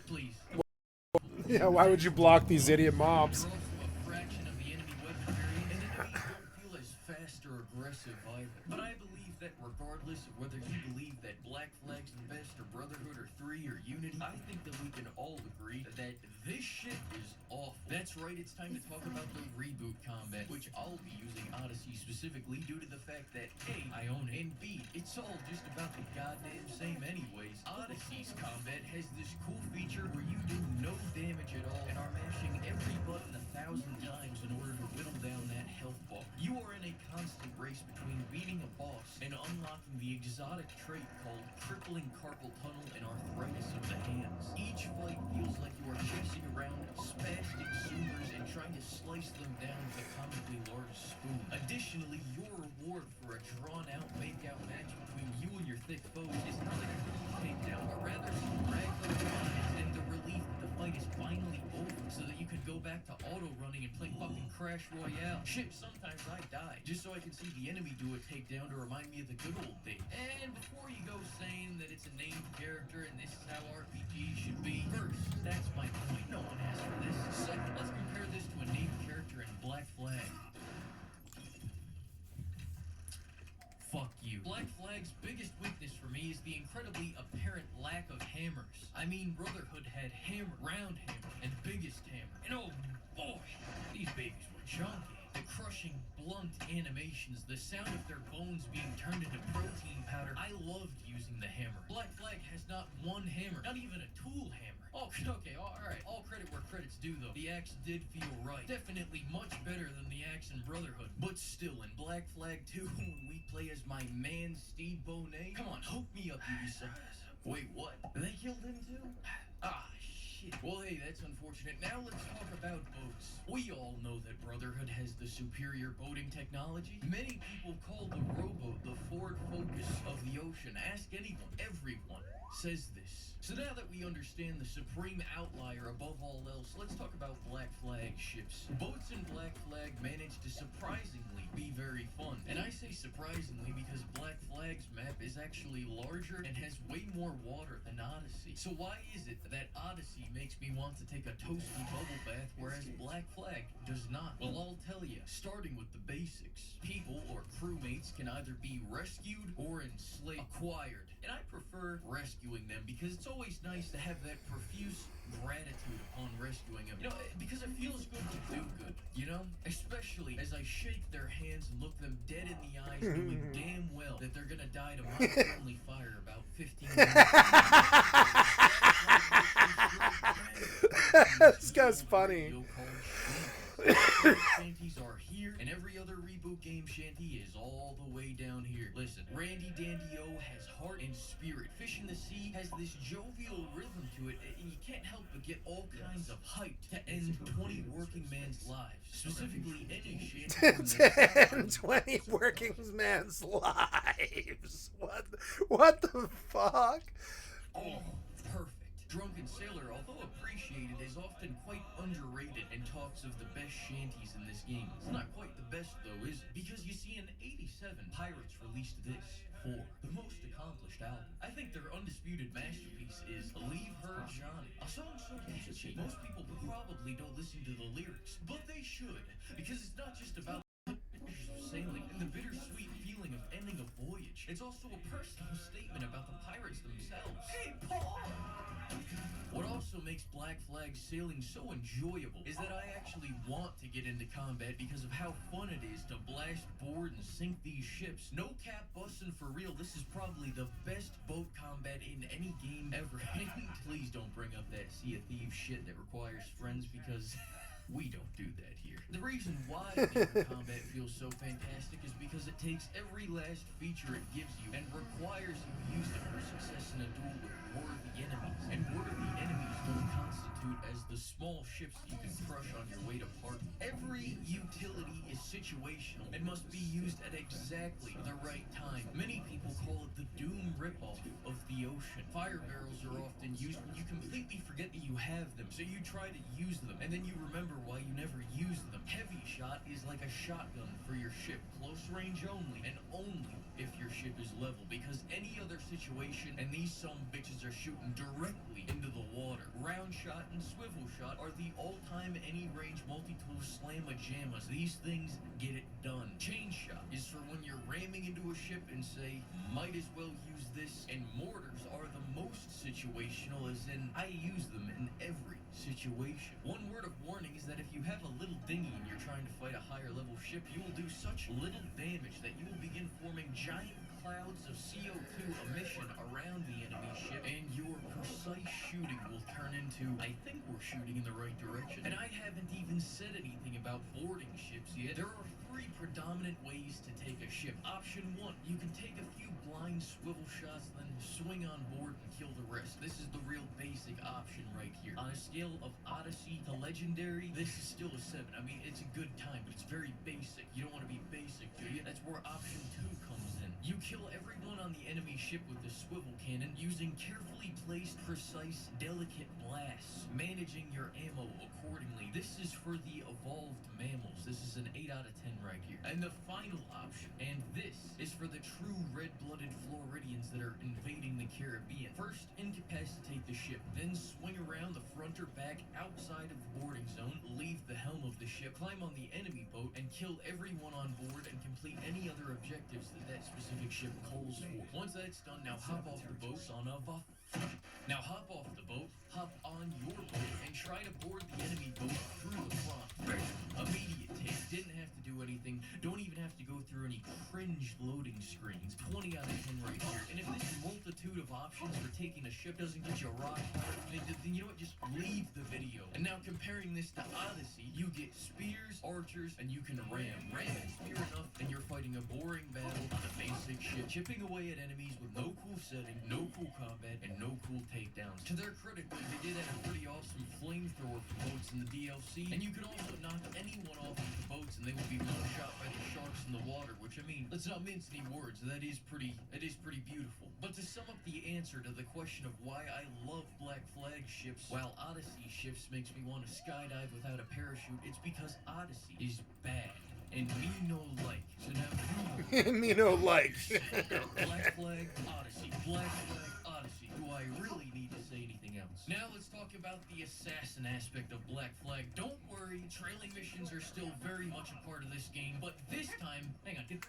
Please. Yeah, why would you block these idiot mobs? They're also a fraction of the enemy weapon variant, and enemies don't feel as fast or aggressive either. But I believe that regardless of whether you believe that Black Flag's the best, or Brotherhood, or 3, or Unity, I think that we can all agree that this shit is awful. That's right, it's time to talk about the reboot combat, which I'll be using Odyssey specifically due to the fact that A, I own it, and B, it's all just about the goddamn same anyways. Odyssey's combat has this cool feature where you do no damage at all and are mashing every button 1,000 times in order to whittle down that health bar. You are in a constant race between beating a boss and unlocking the exotic trait called crippling carpal tunnel and arthritis of the hands. Each fight feels like you are chasing around spastic zoomers and trying to slice them down with a comically large spoon. Additionally, your reward for a drawn-out make-out match between you and your thick foes is not a takedown, but rather some ragdoll vibes and the relief that the fight is finally over so that you can go back to auto-running and play fucking Crash Royale. Shit, sometimes I die just so I can see the enemy do a takedown to remind me of the good old days. And before you go saying that it's a named character and this is how RPG should be, first, that's my point. No one asked for this. Second, let's compare this to a named character in Black Flag. Fuck you. Black Flag's biggest weakness for me is the incredibly apparent lack of hammers. I mean, Brotherhood had hammer, round hammer, and biggest hammer. And oh boy, these babies were chunky. The crushing, blunt animations, the sound of their bones being turned into protein powder. I loved using the hammer. Black Flag has not one hammer, not even a tool hammer. Oh, okay, alright. All credit where credit's due, though. The axe did feel right. Definitely much better than the axe in Brotherhood. But still, in Black Flag 2, when we play as my man, Steve Bonet, come on, hook me up, Ubisoft. Wait, what? They killed him too? Ah, shit. Well, hey, that's unfortunate. Now let's talk about boats. We all know that Brotherhood has the superior boating technology. Many people call the rowboat the Ford Focus of the ocean. Ask anyone, everyone says this. So now that we understand the supreme outlier above all else, let's talk about Black Flag ships. Boats in Black Flag manage to surprisingly be very fun. And I say surprisingly because Black Flag's map is actually larger and has way more water than Odyssey. So why is it that Odyssey makes me want to take a toasty bubble bath, whereas Black Flag does not? Well, I'll tell you, starting with the basics. People or crewmates can either be rescued or enslaved, acquired. And I prefer rescuing them because it's always nice to have that profuse gratitude upon rescuing them. You know, because it feels good to do good, you know? Especially as I shake their hands and look them dead in the eyes, knowing damn well that they're gonna die to my friendly fire about 15 minutes. This guy's funny. Shanties are here, and every other reboot game shanty is all the way down here. Listen, Randy Dandy-O has heart and spirit. Fish in the Sea has this jovial rhythm to it, and you can't help but get all kinds of hyped to end 20 working men's lives. Specifically, any shanty. 20 working men's lives. What the fuck? Oh, perfect. Drunken Sailor, although appreciated, is often quite underrated and talks of the best shanties in this game. It's not quite the best, though, is it? Because you see, in '87, Pirates released this, 4, the most accomplished album. I think their undisputed masterpiece is Leave Her Johnny, a song so catchy, most people probably don't listen to the lyrics, but they should, because it's not just about pictures of sailing and the bittersweet feeling of ending a voyage. It's also a personal statement about the pirates themselves. Hey, Paul! What also makes Black Flag sailing so enjoyable is that I actually want to get into combat because of how fun it is to blast board and sink these ships. No cap bussin' for real, this is probably the best boat combat in any game ever. Please don't bring up that Sea of Thieves shit that requires friends because we don't do that here. The reason why naval combat feels so fantastic is because it takes every last feature it gives you and requires you to use it for success in a duel with worthy enemies. And worthy enemies don't constitute as the small ships you can crush on your way to party. Every utility is situational and must be used at exactly the right time. Many people call it the Doom ripoff of the ocean. Fire barrels are often used when you completely forget that you have them, so you try to use them, and then you remember why you never used them. Heavy shot is like a shotgun for your ship, close range only, and only if your ship is level, because any other situation and these some bitches are shooting directly into the water. Round round shot and swivel shot are the all-time any-range multi-tool slamma-jammas. These things get it done. Chain shot is for when you're ramming into a ship and say, might as well use this. And mortars are the most situational, as in, I use them in every situation. One word of warning is that if you have a little dinghy and you're trying to fight a higher level ship, you will do such little damage that you will begin forming giant clouds of CO2 emission around the enemy ship, and your precise shooting will turn into, I think we're shooting in the right direction. And I haven't even said anything about boarding ships yet. There are three predominant ways to take a ship. Option 1, you can take a few blind swivel shots, then swing on board and kill the rest. This is the real basic option right here. On a scale of Odyssey to Legendary, this is still a 7. I mean, it's a good time, but it's very basic. You don't want to be basic, do you? That's where option 2 comes in. You kill everyone on the enemy ship with the swivel cannon using carefully placed, precise, delicate blasts, managing your ammo accordingly. This is for the evolved mammals. This is an 8 out of 10 right here. And the final option, and this is for the true red-blooded Floridians that are invading the Caribbean. First, incapacitate the ship, then swing around the front or back outside of the boarding zone, leave the helm of the ship, climb on the enemy boat, and kill everyone on board and complete any other objectives that specific ship calls for. Once that's done, now hop off the boat, son of a... Now hop off the boat, hop on your boat, and try to board the enemy boat through the front. Immediate take. Didn't have to do anything. Don't even have to go through any cringe loading screens. 20 out of 10 right here. And if this multitude of options for taking a ship doesn't get you a rock hard, then you know what? Just leave the video. And now comparing this to Odyssey, you get spears, archers, and you can ram. Ram and spear enough, and you're fighting a boring battle on a basic ship, chipping away at enemies with no cool setting, no cool combat, and no cool takedowns. To their credit, they did have a pretty awesome flamethrower for boats in the DLC, and you can also knock anyone off of the boats and they will be one-shot by the sharks in the water, which, I mean, let's not mince any words, that is pretty beautiful. But to sum up the answer to the question of why I love Black Flag ships while Odyssey ships makes me want to skydive without a parachute, it's because Odyssey is bad. And me no like. So now Me no like. Black Flag, Odyssey. Black Flag, Odyssey. Do I really need to say anything else? Now let's talk about the assassin aspect of Black Flag. Don't worry, trailing missions are still very much a part of this game, but this time, hang on, get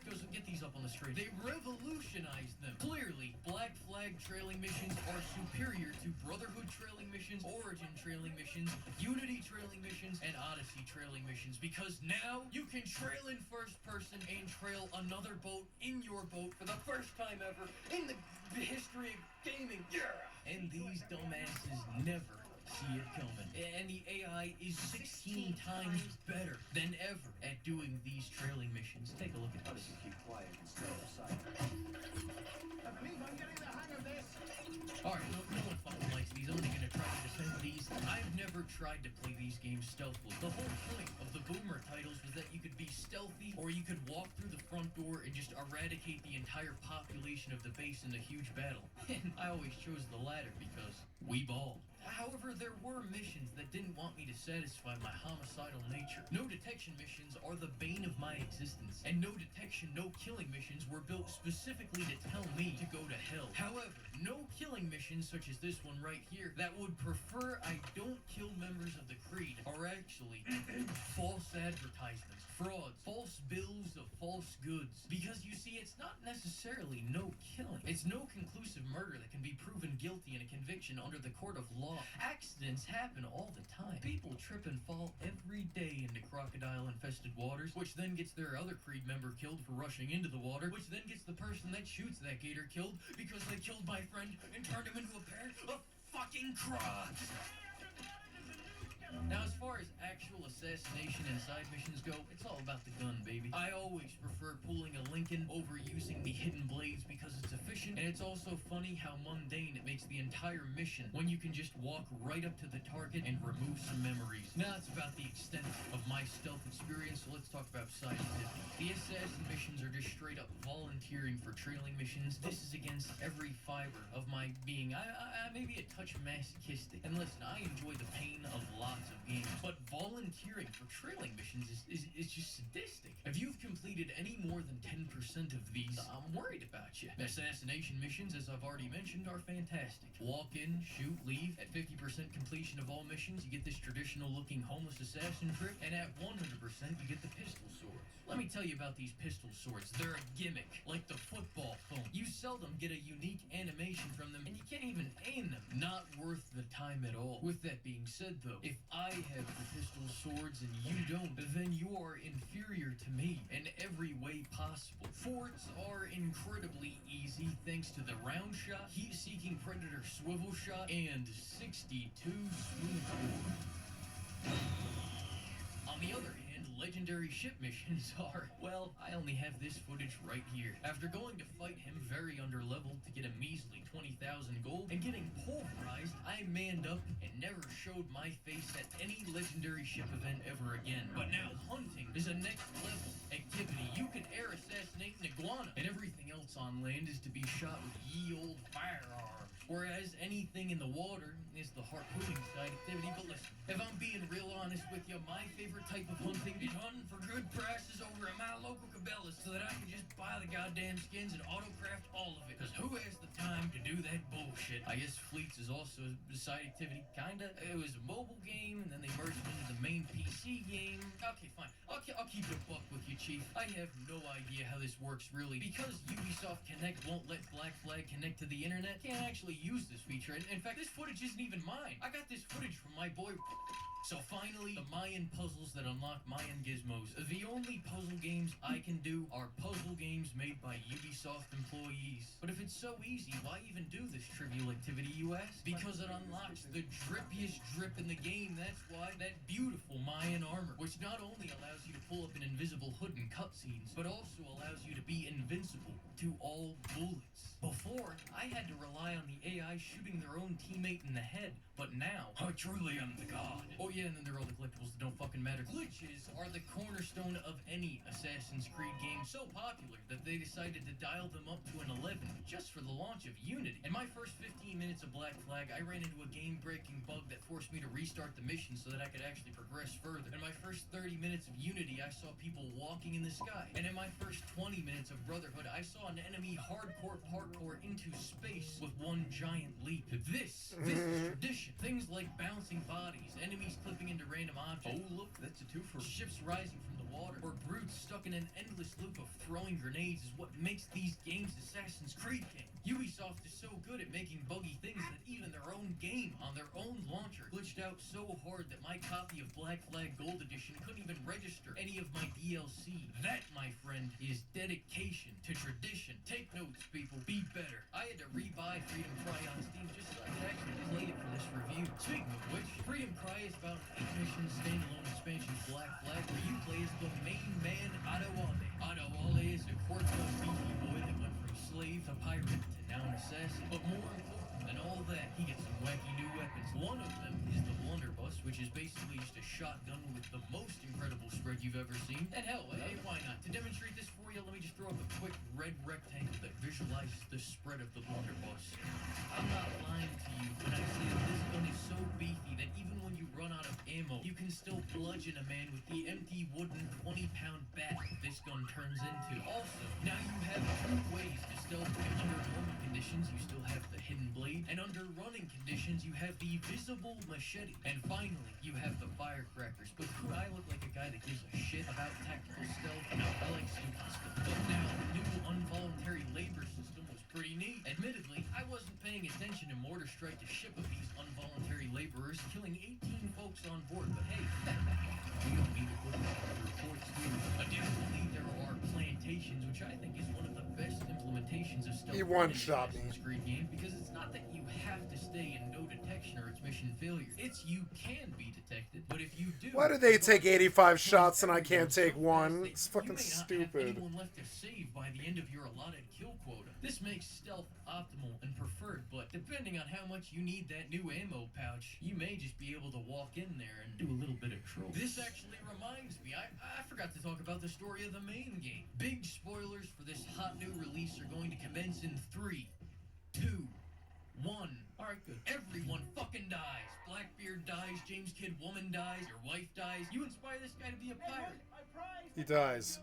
these up on the screen. They revolutionized them. Clearly, Black Flag trailing missions are superior to Brotherhood trailing missions, Origin trailing missions, Unity trailing missions, and Odyssey trailing missions, because now you can trail in first person and trail another boat in your boat for the first time ever in the history of gaming. Yeah! And these dumbasses never see it coming. And the AI is 16 times better than ever at doing these trailing missions. Take a look at this. Keep quiet and stay outside. I believe I'm getting the hang of this. Alright, no one fucking likes these. I'm only gonna try to defend these. I've never tried to play these games stealthily. The whole point of the Boomer titles was that you could be stealthy, or you could walk through the front door and just eradicate the entire population of the base in a huge battle. And I always chose the latter because we balled. However, there were missions that didn't want me to satisfy my homicidal nature. No detection missions are the bane of my existence, and no detection, no killing missions were built specifically to tell me to go to hell. However, no killing missions such as this one right here that would prefer I don't kill members of the Creed are actually false advertisements, frauds, false bills of false goods. Because you see, it's not necessarily no killing. It's no conclusive murder that can be proven guilty in a conviction under the court of law. Accidents happen all the time. People trip and fall every day into crocodile-infested waters, which then gets their other Creed member killed for rushing into the water, which then gets the person that shoots that gator killed because they killed my friend and turned him into a pair of fucking crocs. Now, as far as actual assassination and side missions go, it's all about the gun, baby. I always prefer pulling a Lincoln over using the hidden blades because it's efficient, and it's also funny how mundane it makes the entire mission when you can just walk right up to the target and remove some memories. Now, that's about the extent of my stealth experience, so let's talk about scientific. The assassin missions are just straight up volunteering for trailing missions. This is against every fiber of my being. I may be a touch masochistic, and listen, I enjoy the pain of locked lots of games, but volunteering for trailing missions is just sadistic. If you've completed any more than 10% of these, I'm worried about you. Assassination missions, as I've already mentioned, are fantastic. Walk in, shoot, leave. At 50% completion of all missions, you get this traditional-looking homeless assassin trick, and at 100%, you get the pistol swords. Let me tell you about these pistol swords. They're a gimmick, like the football foam. You seldom get a unique animation from them, and you can't even aim them. Not worth the time at all. With that being said, though, if I have the pistol swords and you don't, then you are inferior to me in every way possible. Forts are incredibly easy thanks to the round shot, heat-seeking predator swivel shot, and 62 smooth bore. On the other hand, legendary ship missions are, well, I only have this footage right here. After going to fight him very underleveled to get a measly 20,000 gold and getting pulverized, I manned up and never showed my face at any legendary ship event ever again. But now hunting is a next level activity. You can air assassinate an iguana, and everything else on land is to be shot with ye old firearms. Whereas anything in the water is the harpooning side activity. But listen, if I'm being real honest with you, my favorite type of hunting is hunting for good prices over at my local Cabela's so that I can just buy the goddamn skins and autocraft all of it. Because who has the time to do that bullshit? I guess Fleets is also a side activity, kinda. It was a mobile game, and then they merged it into the main PC game. Okay, fine. I'll keep it a buck with you, Chief. I have no idea how this works, really. Because Ubisoft Connect won't let Black Flag connect to the internet, can't actually use this feature. And in fact, this footage isn't even mine. I got this footage from my boy. So finally, the Mayan puzzles that unlock Mayan gizmos. The only puzzle games I can do are puzzle games made by Ubisoft employees. But if it's so easy, why even do this trivial activity, you ask? Because it unlocks the drippiest drip in the game. That's why. That beautiful Mayan armor, which not only allows you to pull up an invisible hood in cutscenes, but also allows you to be invincible to all bullets. Before, I had to rely on the AI shooting their own teammate in the head, but now, I truly am the god. Oh yeah, and then there are all the collectibles that don't fucking matter. Glitches are the cornerstone of any Assassin's Creed game, so popular that they decided to dial them up to an 11 just for the launch of Unity. In my first 15 minutes of Black Flag, I ran into a game-breaking bug that forced me to restart the mission so that I could actually progress further. In my first 30 minutes of Unity, I saw people walking in the sky. And in my first 20 minutes of Brotherhood, I saw an enemy hardcore parkour into space with one giant leap. This is tradition. Things like bouncing bodies, enemies clipping into random objects. Oh look, that's a twofer. Ships rising from the water, or brutes stuck in an endless loop of throwing grenades is what makes these games Assassin's Creed games. Ubisoft is so good at making buggy things that even their own game on their own launcher glitched out so hard that my copy of Black Flag Gold Edition couldn't even register any of my DLC. That, my friend, is dedication to tradition. Take notes, people. Be better. I had to rebuy Freedom Cry on Steam just so I could actually play it for this review. Speaking of which, Freedom Cry is about an 8-mission standalone expansion of Black Flag where you play as the main man, Adewale. Adewale is a quirky, beefy boy that went from slave to pirate to now an assassin. But more important than all that, he gets some wacky new weapons. One of them is the blunderbuss, which is basically just a shotgun with the most incredible spread you've ever seen. And hell, hey, why not? To demonstrate this for you, let me just throw up a quick red rectangle that visualizes the spread of the blunderbuss. I'm not lying to you when I say that this gun is so beefy that even when you run out of ammo, you can still bludgeon a man with the empty wooden 20-pound bat this gun turns into. Also, now you have two ways to stealth. Under normal conditions, you still have the hidden blade, and under running conditions, you have the visible machete. And finally, you have the firecrackers. But could I look like a guy that gives a shit about tactical stealth? No, I like stupid stuff. But now, the new involuntary labor system was pretty neat. Admittedly, I wasn't paying attention to mortar strike a ship of these involuntary laborers, killing 18 folks on board. But hey, we don't need to put that in the reports here. Additionally, there are plantations, which I think is one of the best implementations of stealth He in one-shot me. Assassin's Creed game, because it's not that you have to stay in no detection or it's mission failure. It's you can be detected, but if you do, Why do they take 85 shots and I can't take one? It's fucking you may not stupid. have anyone left to save by the end of your allotted kill quota. This makes stealth optimal and preferred, but depending on how much you need that new ammo pouch, you may just be able to walk in there and do a little bit of troll. This actually reminds me, I forgot to talk about the story of the main game. Big spoilers for this hot new release are going to commence in 3, 2, 1. Alright, good. Everyone fucking dies. Blackbeard dies dies, James Kid woman dies, your wife dies. You inspire this guy to be a pirate. He dies.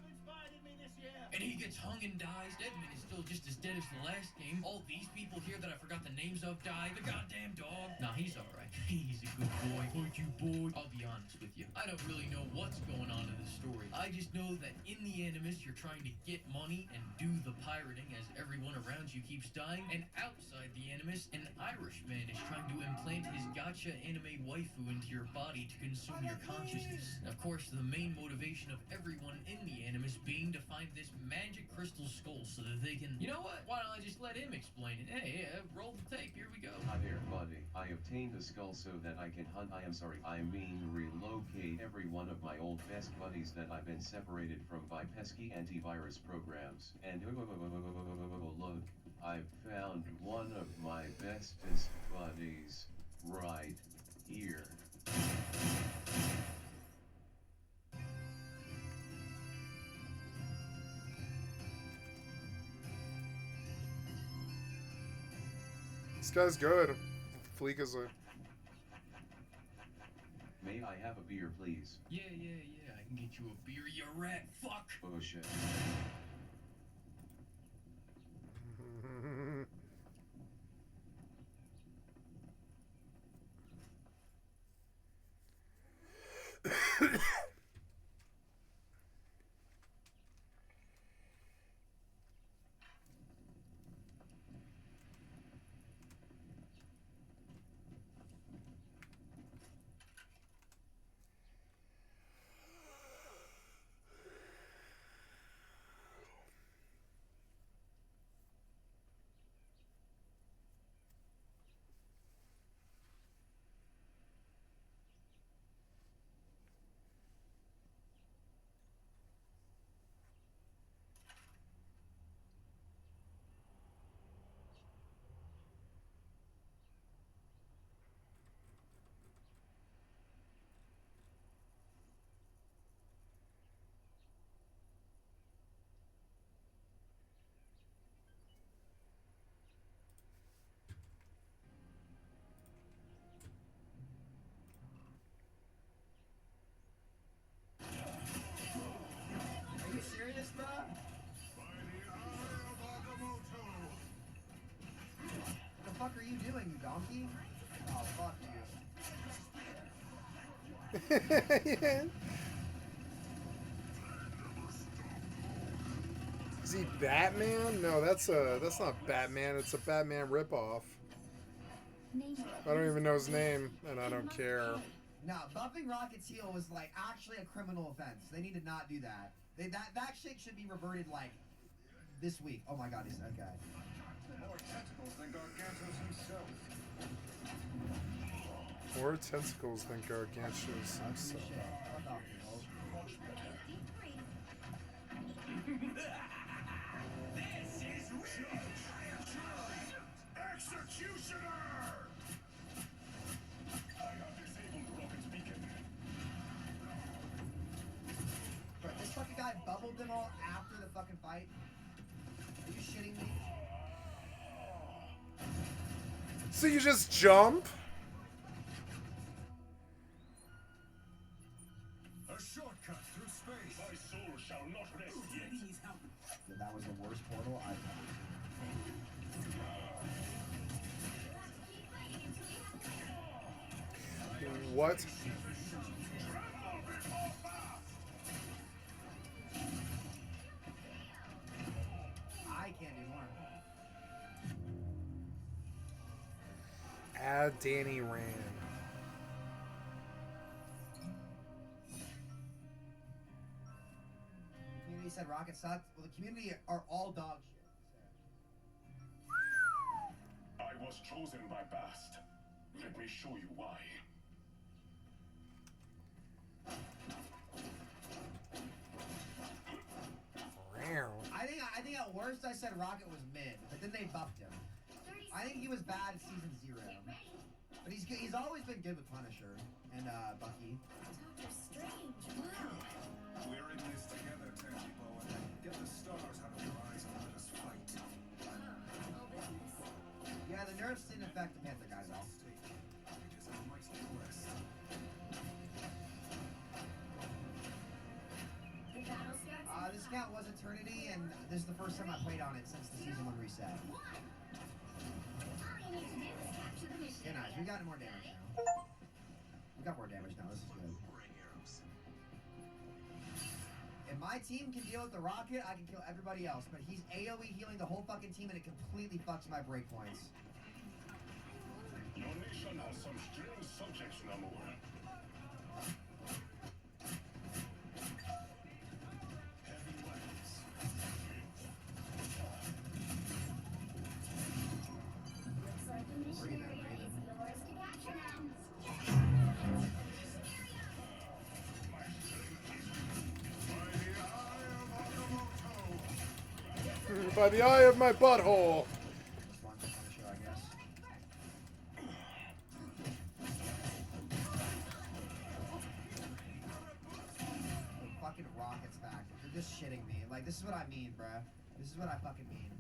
And he gets hung and dies. Deadman is still just as dead as the last game. All these people here that I forgot the names of die. The goddamn dog. Nah, he's alright. He's a good boy. Thank you, boy. I'll be honest with you. I don't really know what's going on in the story. I just know that in the Animus, you're trying to get money and do the pirating as everyone around you keeps dying. And outside the Animus, an Irish man is trying to implant his gotcha anime waifu into your body to consume your consciousness. And of course, the main motivation of everyone in the Animus being to find this magic crystal skull so that they can... You know what? Why don't I just let him explain it? Hey, roll the tape. Here we go. Hi there, buddy. I obtained the skull so that I can hunt. I mean relocate every one of my old best buddies that I've been separated from by pesky antivirus programs. And look, I've found one of my bestest buddies right here. This guy's good. Fleek is a... May I have a beer, please? Yeah. I can get you a beer, you rat fuck. Oh shit. Are you serious, bro? The fuck are you doing, you donkey? Oh, fuck you. Is he Batman? No, that's not Batman. It's a Batman ripoff. I don't even know his name, and I don't care. No, buffing Rocket's heel was like actually a criminal offense. They need to not do that. That shit should be reverted like this week. Oh my god, he's okay. More tentacles than Gargantos himself. More tentacles than Gargantuous Ugly himself. shit. Fuck off, you hoes. This is Executioner! I have disabled Rocket's beacon. Bro, this fucking guy bubbled them all after the fucking fight. Are you shitting me? So you just jump? A shortcut through space. My soul shall not rest yet. Yeah, that was the worst portal I've ever seen. What? I can't do more. Add Danny Rand. The community said Rocket sucked. Well, the community are all dog shit. I was chosen by Bast. Let me show you why. I think at worst I said Rocket was mid, but then they buffed him. I think he was bad at season 0. But he's always been good with Punisher and Bucky. Doctor Strange, wow. We're in this together, Tangy Bowen. Get the stars out of your eyes and let us fight. All business. Yeah, the nerfs didn't affect the Panther guys all. It is a mighty quest. was Eternity, and this is the first time I played on it since the season 1 reset. Yeah, nice. We got more damage now. We got more damage now. This is good. If my team can deal with the rocket, I can kill everybody else. But he's AoE healing the whole fucking team, and it completely fucks my breakpoints. Your nation has some strange subjects, number one. Heavy weapons. Breathe in, breathe in. By the eye of my butthole. Just one Punisher, I guess. The fucking rockets back. You're just shitting me. Like, this is what I mean, bruh. This is what I fucking mean.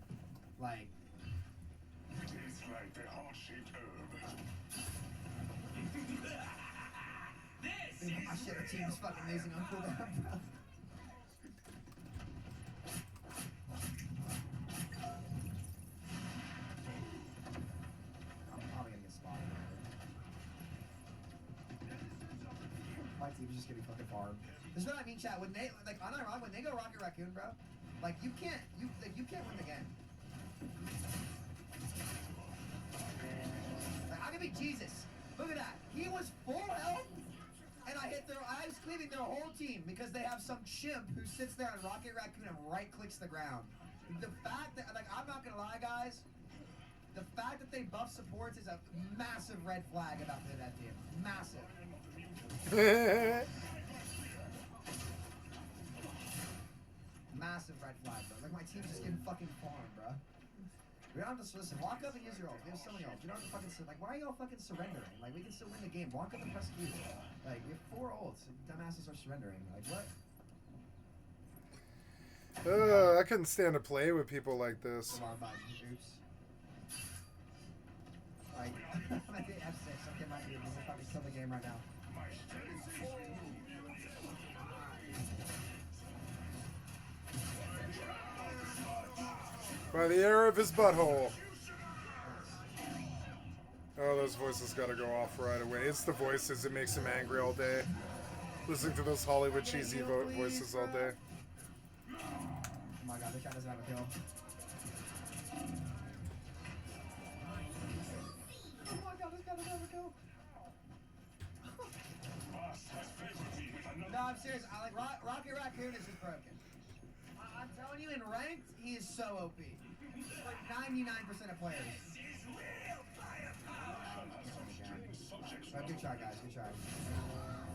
Like, Tastes like the heart-shaped herb. dude, my shit team is fucking amazing on cooldown, bro. I'm probably gonna get spotted. My team's just getting fucking farmed. This is what I mean, chat. When they like unironic, when they go Rocket Raccoon, bro, like you can't win the game. Like, I'm gonna be Jesus. Look at that. He was full health, and I was cleaving their whole team because they have some chimp who sits there on Rocket Raccoon and right clicks the ground. The fact that, like, I'm not gonna lie, guys. The fact that they buff supports is a massive red flag about that team. Massive. Massive red flag, bro. Like, my team's just getting fucking farmed, bro. We don't have to listen. Walk up and use your ult. We have so many ults. You don't have to fucking like. Why are y'all fucking surrendering? Like, we can still win the game. Walk up and press Q. Like, we have 4 ults. Dumbasses are surrendering. Like, what? I couldn't stand to play with people like this. Alarm button. Oops. Like, I think F6. Okay, my dude. This is fucking kill the game right now. By the air of his butthole. Oh, those voices gotta go off right away. It's the voices. It makes him angry all day. Listening to those Hollywood cheesy voices all day. Oh my god, this guy doesn't have a kill. Oh my god, this guy doesn't have a kill. No, I'm serious. I like Rocket Raccoon is just broken. I'm telling you, in ranked, he is so OP. Like 99% of players. Oh, good try, guys. Good try.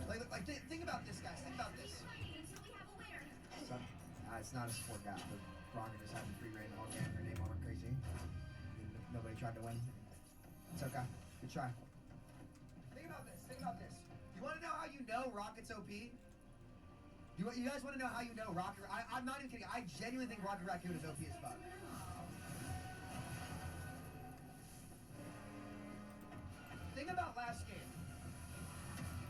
Like think about this, guys. Think about this. It's not a support gap, but Ronger just having free reign all game. Her name all went crazy. Nobody tried to win. It's okay. Good try. Think about this. Think about this. You want to know how you know Rocket's OP? You guys want to know how you know Rocket? I'm not even kidding. I genuinely think Rocket Raccoon is OP as fuck. Think about last game.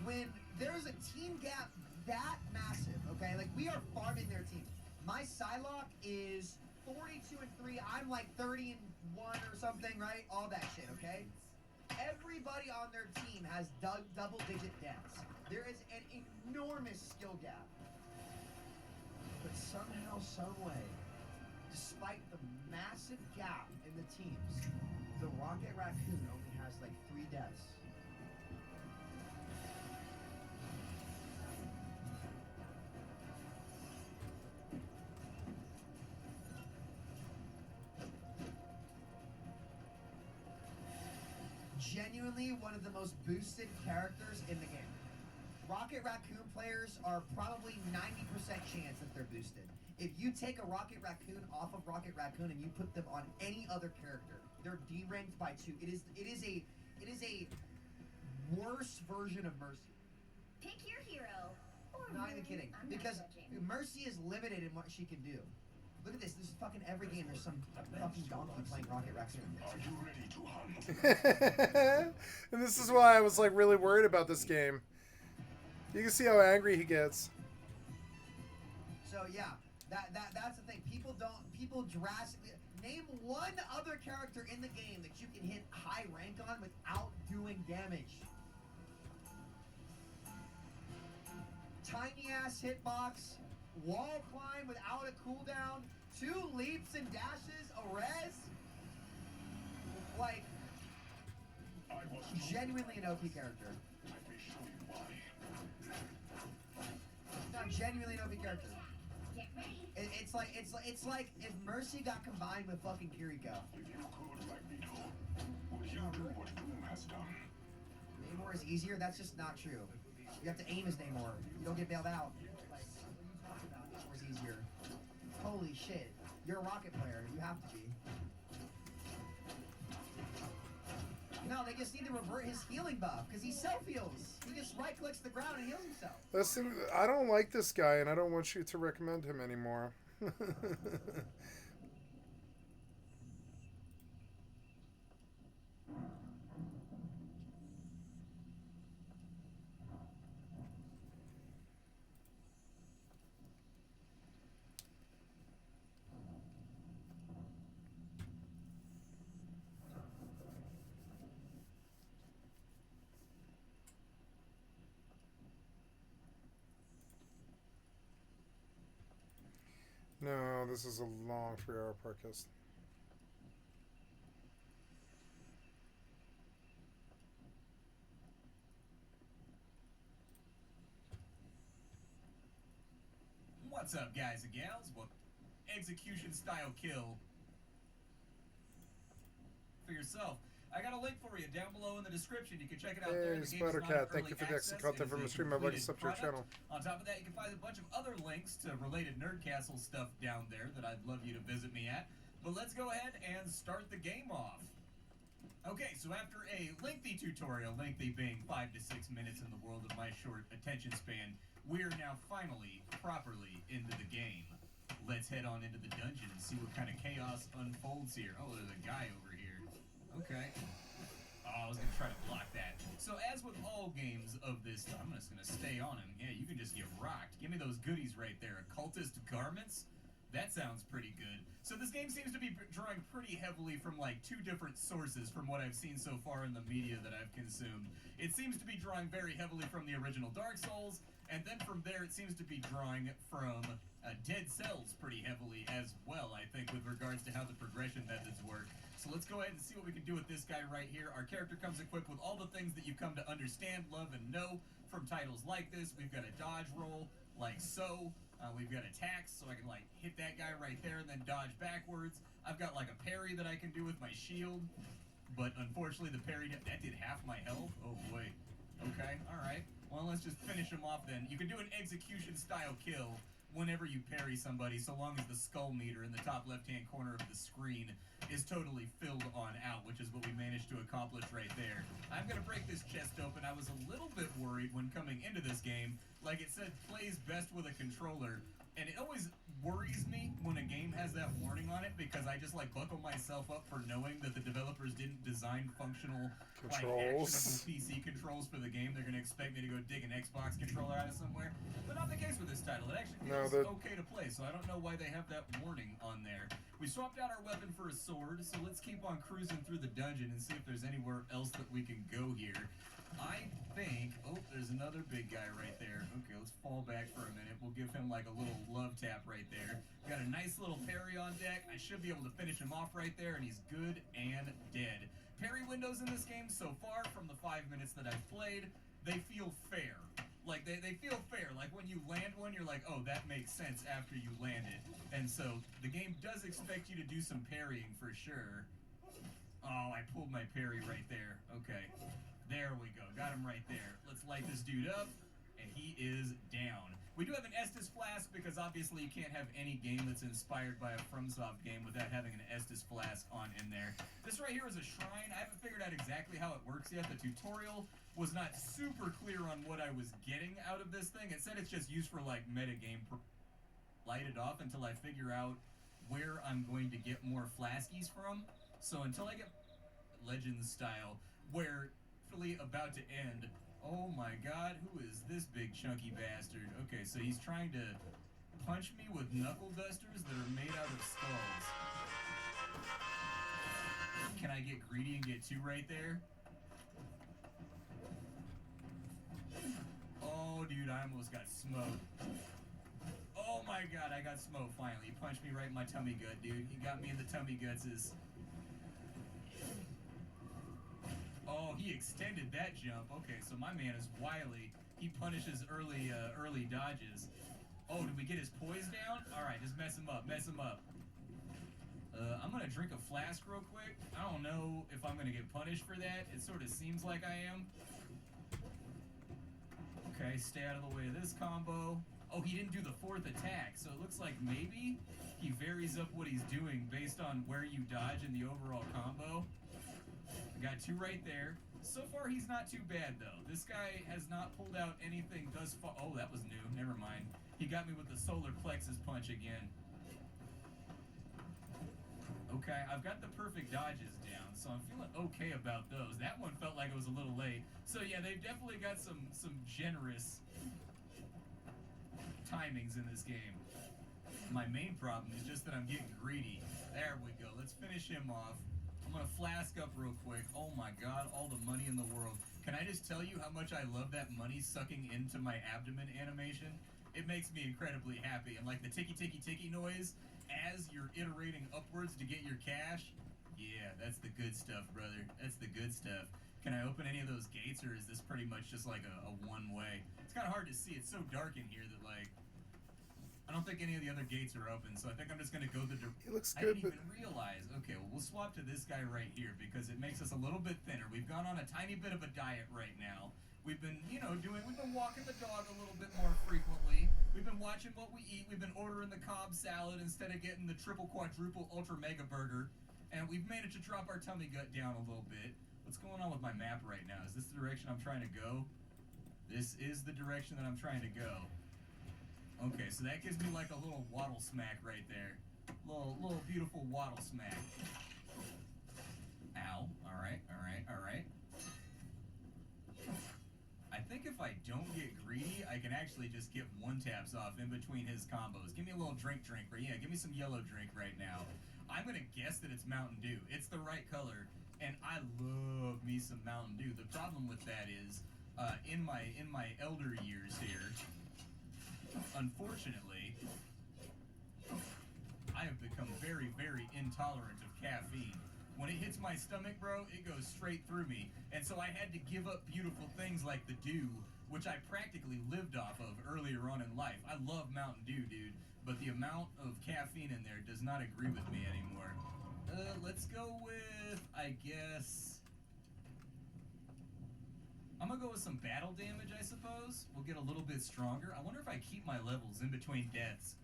When there's a team gap that massive, okay? Like, we are farming their team. My Psylocke is 42-3. I'm like 31 or something, right? All that shit, okay? Everybody on their team has double-digit deaths. There is an enormous skill gap. But somehow, someway, despite the massive gap in the teams, the Rocket Raccoon only has like 3 deaths. Genuinely one of the most boosted characters in the game. Rocket Raccoon players are probably 90% chance that they're boosted. If you take a Rocket Raccoon off of Rocket Raccoon and you put them on any other character, they're D-ranked by 2. It is a worse version of Mercy. Pick your hero. Not even kidding. Because Mercy is limited in what she can do. Look at this. This is fucking every game. There's some fucking donkey playing Rocket Raccoon. Are you ready to hunt? And this is why I was like really worried about this game. You can see how angry he gets. So yeah, That's the thing. People drastically name one other character in the game that you can hit high rank on without doing damage. Tiny ass hitbox, wall climb without a cooldown, 2 leaps and dashes, a res. Like, genuinely an OP character. No, genuinely an OP character. Get ready. It's like if Mercy got combined with fucking Kiriko. Namor is easier? That's just not true. You have to aim as Namor. You don't get bailed out. Like, what are you talking about? Namor's easier. Holy shit. You're a rocket player. You have to be. No, they just need to revert his healing buff, because he self-heals. He just right-clicks the ground and heals himself. Listen, I don't like this guy, and I don't want you to recommend him anymore. No, this is a long 3-hour podcast. What's up, guys and gals? Well, execution style kill for yourself. I got a link for you down below in the description. You can check it out there. Hey, The game is not Spider-Cat, in thank you early for next access. content It from is the a stream. I'd like to completed sub to your product. channel. On top of that, you can find a bunch of other links to related Nerdcastle stuff down there that I'd love you to visit me at. But let's go ahead and start the game off. Okay, so after a lengthy tutorial, lengthy being 5 to 6 minutes in the world of my short attention span, we're now finally, properly into the game. Let's head on into the dungeon and see what kind of chaos unfolds here. Oh, there's a guy over here. Okay. Oh, I was gonna try to block that. So as with all games of this, I'm just gonna stay on him. Yeah, you can just get rocked. Give me those goodies right there. Occultist garments? That sounds pretty good. So this game seems to be drawing pretty heavily from like 2 different sources from what I've seen so far in the media that I've consumed. It seems to be drawing very heavily from the original Dark Souls, and then from there it seems to be drawing from Dead Cells pretty heavily as well, I think, with regards to how the progression methods work. So let's go ahead and see what we can do with this guy right here. Our character comes equipped with all the things that you've come to understand, love, and know from titles like this. We've got a dodge roll, like so. We've got attacks, so I can like hit that guy right there and then dodge backwards. I've got like a parry that I can do with my shield, but unfortunately the parry, that did half my health. Oh boy. Okay, alright. Well, let's just finish him off then. You can do an execution style kill whenever you parry somebody, so long as the skull meter in the top left-hand corner of the screen is totally filled on out, which is what we managed to accomplish right there. I'm going to break this chest open. I was a little bit worried when coming into this game. Like it said, plays best with a controller. And it always worries me when a game has that warning on it, because I just like buckle myself up for knowing that the developers didn't design functional like actionable PC controls for the game. They're going to expect me to go dig an Xbox controller out of somewhere. But not the case with this title. It actually feels okay to play, so I don't know why they have that warning on there. We swapped out our weapon for a sword, so let's keep on cruising through the dungeon and see if there's anywhere else that we can go here. I think, oh, there's another big guy right there. Okay, let's fall back for a minute. We'll give him like a little love tap right there. Got a nice little parry on deck. I should be able to finish him off right there, and he's good and dead. Parry windows in this game so far, from the 5 minutes that I've played, they feel fair. Like, they feel fair. Like, when you land one, you're like, oh, that makes sense after you land it. And so, the game does expect you to do some parrying for sure. Oh, I pulled my parry right there. Okay. There we go. Got him right there. Let's light this dude up, and he is down. We do have an Estus Flask, because obviously you can't have any game that's inspired by a FromSoft game without having an Estus Flask on in there. This right here is a shrine. I haven't figured out exactly how it works yet. The tutorial was not super clear on what I was getting out of this thing. It said it's just used for like metagame. Light it off until I figure out where I'm going to get more flaskies from. So until I get Legends style, where about to end. Oh my god, who is this big chunky bastard? Okay, so he's trying to punch me with knuckle dusters that are made out of skulls. Can I get greedy and get 2 right there? Oh, dude, I almost got smoked. Oh my god, I got smoked finally. He punched me right in my tummy gut, dude. He got me in the tummy gutses. Oh, he extended that jump. Okay, so my man is wily. He punishes early dodges. Oh, did we get his poise down? Alright, just mess him up, mess him up. I'm gonna drink a flask real quick. I don't know if I'm gonna get punished for that. It sort of seems like I am. Okay, stay out of the way of this combo. Oh, he didn't do the 4th attack, so it looks like maybe he varies up what he's doing based on where you dodge in the overall combo. I got 2 right there. So far, he's not too bad, though. This guy has not pulled out anything thus far. Oh, that was new. Never mind. He got me with the solar plexus punch again. Okay, I've got the perfect dodges down, so I'm feeling okay about those. That one felt like it was a little late. So yeah, they've definitely got some generous timings in this game. My main problem is just that I'm getting greedy. There we go. Let's finish him off. I'm gonna flask up real quick. Oh my god, all the money in the world. Can I just tell you how much I love that money sucking into my abdomen animation? It makes me incredibly happy. And like the ticky ticky ticky noise as you're iterating upwards to get your cash. Yeah, that's the good stuff, brother. That's the good stuff. Can I open any of those gates, or is this pretty much just like a one-way? It's kind of hard to see. It's so dark in here that, like, I don't think any of the other gates are open, so I think I'm just going to go the... It looks I good, didn't even realize. Okay, well, we'll swap to this guy right here because it makes us a little bit thinner. We've gone on a tiny bit of a diet right now. We've been, you know, we've been walking the dog a little bit more frequently. We've been watching what we eat. We've been ordering the Cobb salad instead of getting the triple, quadruple, ultra mega burger. And we've managed to drop our tummy gut down a little bit. What's going on with my map right now? Is this the direction I'm trying to go? This is the direction that I'm trying to go. Okay, so that gives me like a little waddle smack right there. Little beautiful waddle smack. Ow. Alright, alright, alright. I think if I don't get greedy, I can actually just get one-taps off in between his combos. Give me a little drink, right? Yeah, give me some yellow drink right now. I'm gonna guess that it's Mountain Dew. It's the right color, and I love me some Mountain Dew. The problem with that is, in my elder years here, unfortunately, I have become very, very intolerant of caffeine. When it hits my stomach, bro, it goes straight through me. And so I had to give up beautiful things like the Dew, which I practically lived off of earlier on in life. I love Mountain Dew, dude, but the amount of caffeine in there does not agree with me anymore. Let's go with, I guess... I'm gonna go with some battle damage, I suppose. We'll get a little bit stronger. I wonder if I keep my levels in between deaths.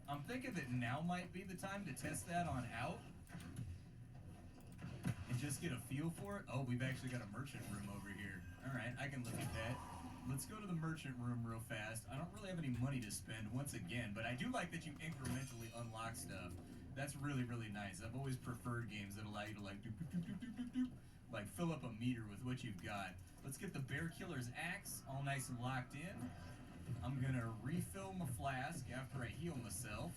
I'm thinking that now might be the time to test that on out. And just get a feel for it. Oh, we've actually got a merchant room over here. Alright, I can look at that. Let's go to the merchant room real fast. I don't really have any money to spend once again, but I do like that you incrementally unlock stuff. That's really, really nice. I've always preferred games that allow you to like doop, doop, doop, doop, doop, doop, like fill up a meter with what you've got. Let's get the Bear Killer's axe all nice and locked in. I'm gonna refill my flask after I heal myself.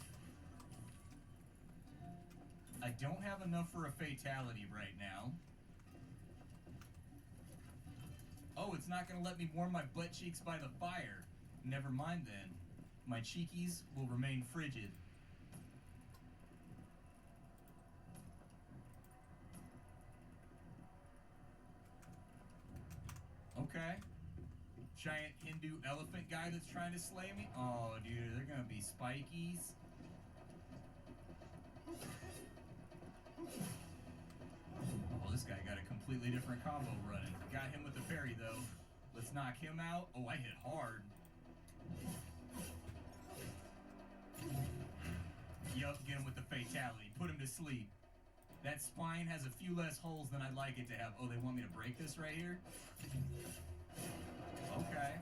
I don't have enough for a fatality right now. Oh, it's not gonna let me warm my butt cheeks by the fire. Never mind then. My cheekies will remain frigid. Okay. Giant Hindu elephant guy that's trying to slay me. Oh, dude, they're gonna be spikies. Oh, this guy got a completely different combo running. Got him with the parry, though. Let's knock him out. Oh, I hit hard. Yup, get him with the fatality. Put him to sleep. That spine has a few less holes than I'd like it to have. Oh, they want me to break this right here? Okay.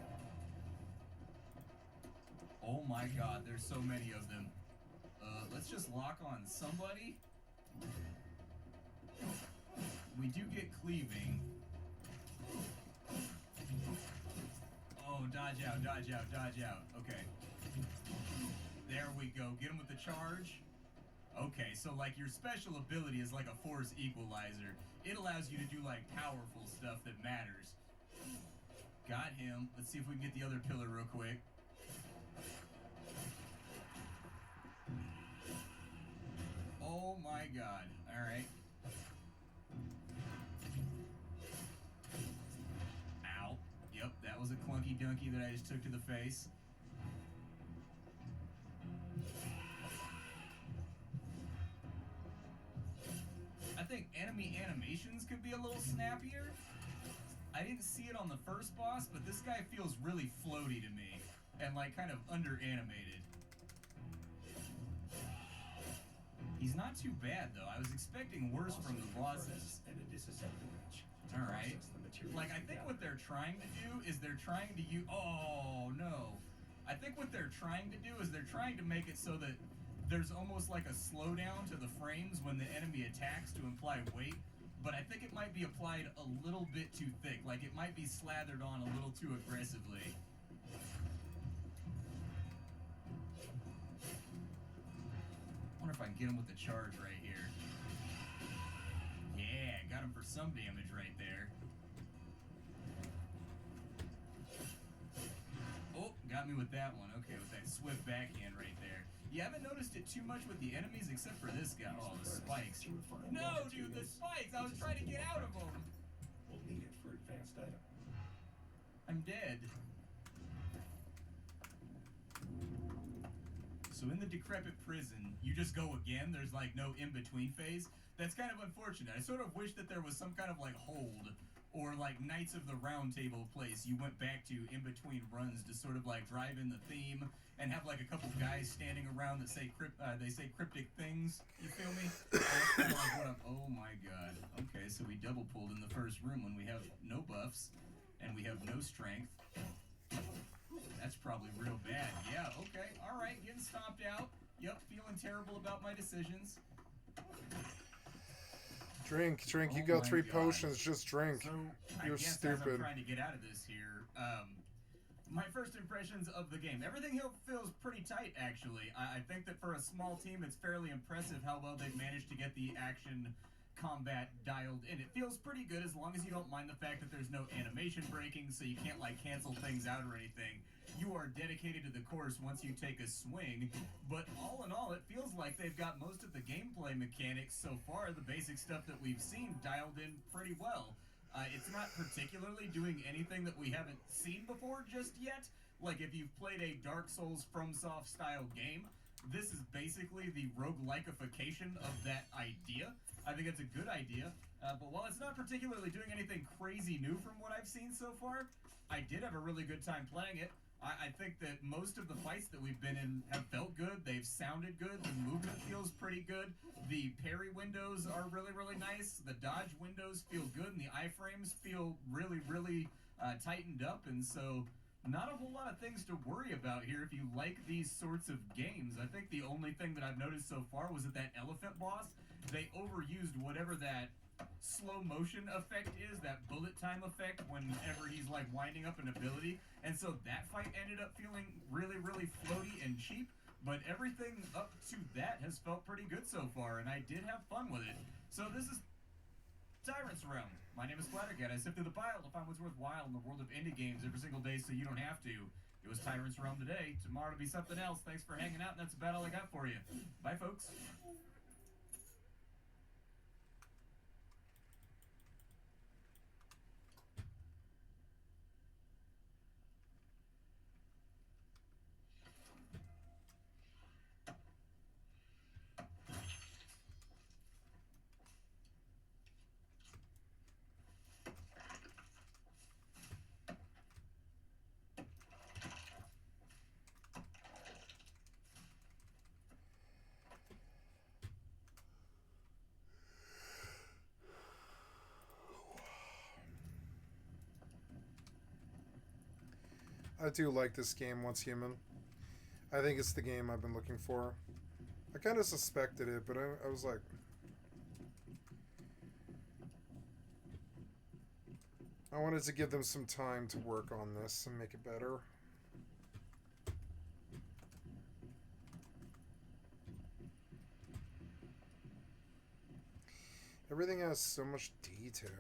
Oh my god, there's so many of them. Let's just lock on somebody. We do get cleaving. Oh, dodge out, dodge out, dodge out. Okay. There we go. Get him with the charge. Okay, so like your special ability is like a force equalizer. It allows you to do like powerful stuff that matters. Got him. Let's see if we can get the other pillar real quick. Oh my god. Alright. Ow. Yep, that was a clunky dunky that I just took to the face. I think enemy animations could be a little snappier. I didn't see it on the first boss, but this guy feels really floaty to me and like kind of under animated. He's not too bad though. I was expecting worse from the bosses. Alright. Like I think what they're trying to do is they're trying to use... Oh no. I think what they're trying to do is they're trying to make it so that there's almost like a slowdown to the frames when the enemy attacks to imply weight. But I think it might be applied a little bit too thick. Like it might be slathered on a little too aggressively. Wonder if I can get him with the charge right here. Yeah, got him for some damage right there. Oh, got me with that one. Okay, with that swift backhand right there. You haven't noticed it too much with the enemies except for this guy. Oh, the spikes. No, dude, the spikes! I was trying to get out of them! We'll need it for advanced item. I'm dead. So in the decrepit prison, you just go again. There's like no in-between phase. That's kind of unfortunate. I sort of wish that there was some kind of like hold or like Knights of the Round Table place you went back to in between runs to sort of like drive in the theme and have like a couple guys standing around that say cryptic things. You feel me? That's kind of like what I'm... Oh my god. Okay, so we double pulled in the first room when we have no buffs and we have no strength. That's probably real bad. Yeah, okay, alright, getting stomped out. Yep, feeling terrible about my decisions. Drink, drink. You Oh got my 3 God. potions. Just drink. So, You're I guess as I'm stupid. trying to get out of this here, my first impressions of the game. Everything here feels pretty tight, actually. I think that for a small team, it's fairly impressive how well they've managed to get the action combat dialed in. It feels pretty good as long as you don't mind the fact that there's no animation breaking, so you can't, like, cancel things out or anything. You are dedicated to the course once you take a swing, but all in all, it feels like they've got most of the gameplay mechanics so far, the basic stuff that we've seen, dialed in pretty well. It's not particularly doing anything that we haven't seen before just yet. Like, if you've played a Dark Souls FromSoft style game, this is basically the roguelike-ification of that idea. I think it's a good idea, but while it's not particularly doing anything crazy new from what I've seen so far, I did have a really good time playing it. I think that most of the fights that we've been in have felt good. They've sounded good. The movement feels pretty good. The parry windows are really, really nice. The dodge windows feel good, and the iframes feel really, really tightened up. And so, not a whole lot of things to worry about here if you like these sorts of games. I think the only thing that I've noticed so far was that elephant boss, they overused whatever that slow motion effect is, that bullet time effect whenever he's like winding up an ability, and so that fight ended up feeling really, really floaty and cheap, but everything up to that has felt pretty good so far, and I did have fun with it. So this is Tyrant's Realm. My name is Splattercat. I sift through the pile to find what's worthwhile in the world of indie games every single day so you don't have to. It was Tyrant's Realm today. Tomorrow to be something else. Thanks for hanging out, and that's about all I got for you. Bye, folks. I do like this game, Once Human. I think it's the game I've been looking for. I kind of suspected it, but I was like... I wanted to give them some time to work on this and make it better. Everything has so much detail.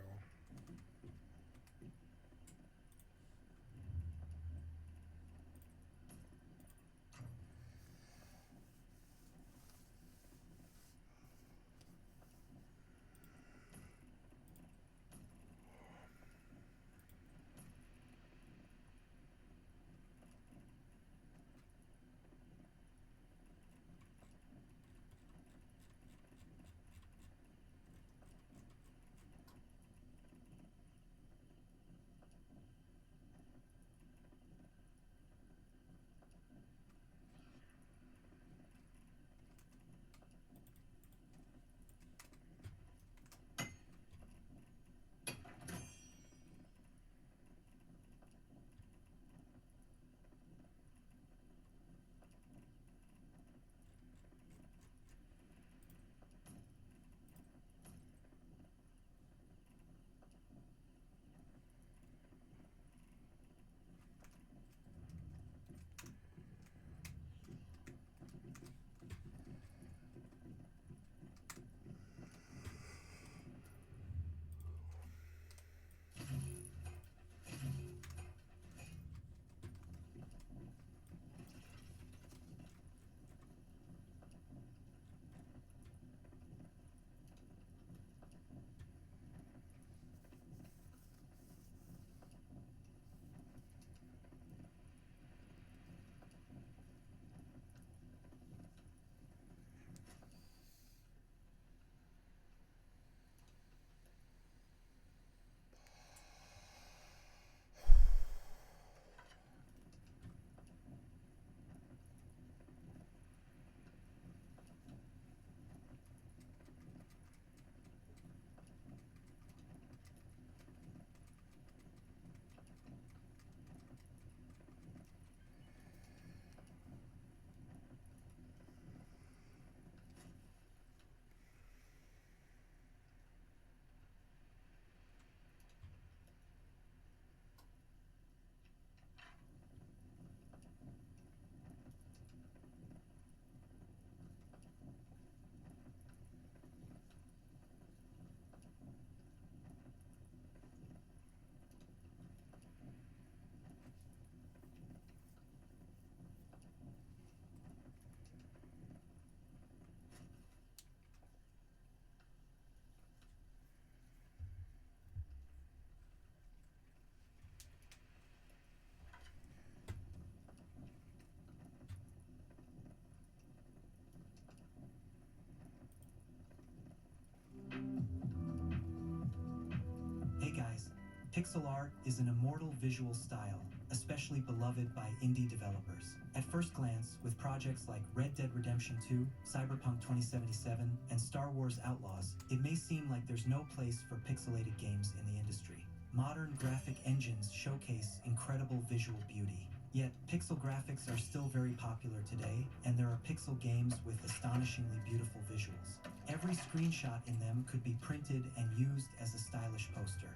Hey guys, pixel art is an immortal visual style, especially beloved by indie developers. At first glance, with projects like Red Dead Redemption 2, Cyberpunk 2077, and Star Wars Outlaws, it may seem like there's no place for pixelated games in the industry. Modern graphic engines showcase incredible visual beauty. Yet, pixel graphics are still very popular today, and there are pixel games with astonishingly beautiful visuals. Every screenshot in them could be printed and used as a stylish poster.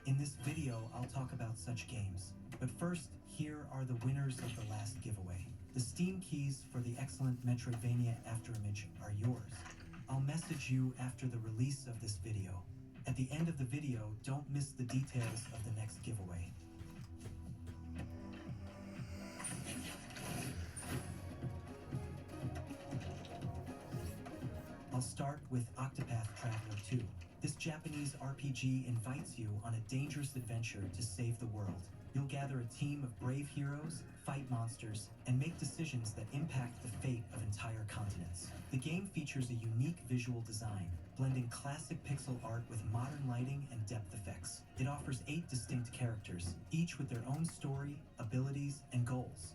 In this video, I'll talk about such games. But first, here are the winners of the last giveaway. The Steam keys for the excellent Metroidvania Afterimage are yours. I'll message you after the release of this video. At the end of the video, don't miss the details of the next giveaway. I'll start with Octopath Traveler 2. This Japanese RPG invites you on a dangerous adventure to save the world. You'll gather a team of brave heroes, fight monsters, and make decisions that impact the fate of entire continents. The game features a unique visual design, blending classic pixel art with modern lighting and depth effects. It offers 8 distinct characters, each with their own story, abilities, and goals.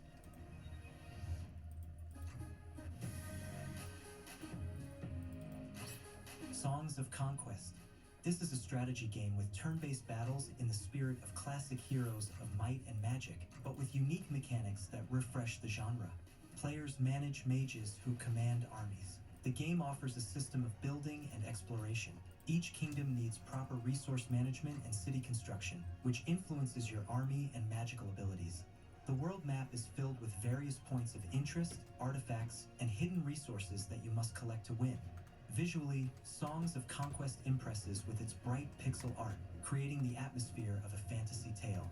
Songs of Conquest. This is a strategy game with turn-based battles in the spirit of classic heroes of Might and Magic, but with unique mechanics that refresh the genre. Players manage mages who command armies. The game offers a system of building and exploration. Each kingdom needs proper resource management and city construction, which influences your army and magical abilities. The world map is filled with various points of interest, artifacts, and hidden resources that you must collect to win. Visually, Songs of Conquest impresses with its bright pixel art, creating the atmosphere of a fantasy tale.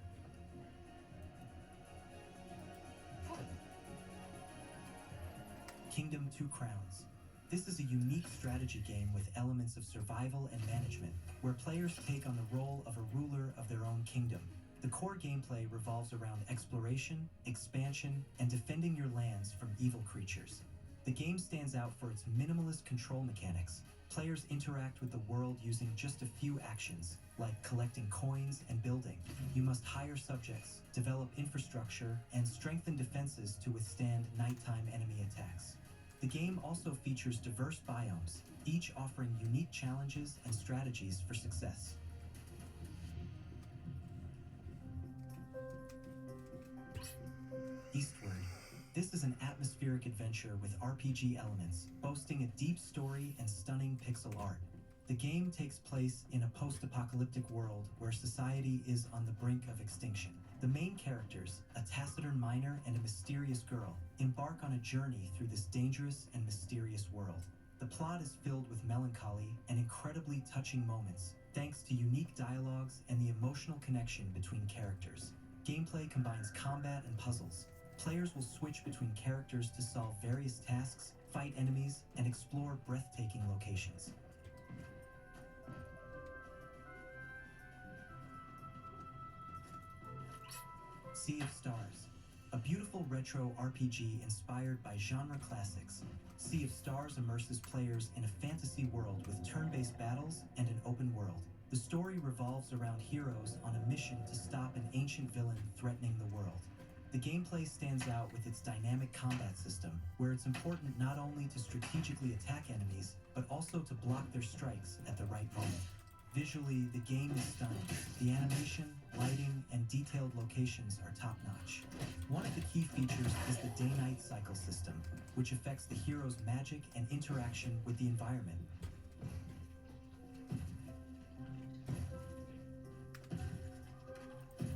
Kingdom Two Crowns. This is a unique strategy game with elements of survival and management, where players take on the role of a ruler of their own kingdom. The core gameplay revolves around exploration, expansion, and defending your lands from evil creatures. The game stands out for its minimalist control mechanics. Players interact with the world using just a few actions, like collecting coins and building. You must hire subjects, develop infrastructure, and strengthen defenses to withstand nighttime enemy attacks. The game also features diverse biomes, each offering unique challenges and strategies for success. Eastward. This is an atmospheric adventure with RPG elements, boasting a deep story and stunning pixel art. The game takes place in a post-apocalyptic world where society is on the brink of extinction. The main characters, a taciturn miner and a mysterious girl, embark on a journey through this dangerous and mysterious world. The plot is filled with melancholy and incredibly touching moments, thanks to unique dialogues and the emotional connection between characters. Gameplay combines combat and puzzles. Players will switch between characters to solve various tasks, fight enemies, and explore breathtaking locations. Sea of Stars. A beautiful retro RPG inspired by genre classics, Sea of Stars immerses players in a fantasy world with turn-based battles and an open world. The story revolves around heroes on a mission to stop an ancient villain threatening the world. The gameplay stands out with its dynamic combat system, where it's important not only to strategically attack enemies, but also to block their strikes at the right moment. Visually, the game is stunning. The animation, lighting, and detailed locations are top-notch. One of the key features is the day-night cycle system, which affects the hero's magic and interaction with the environment.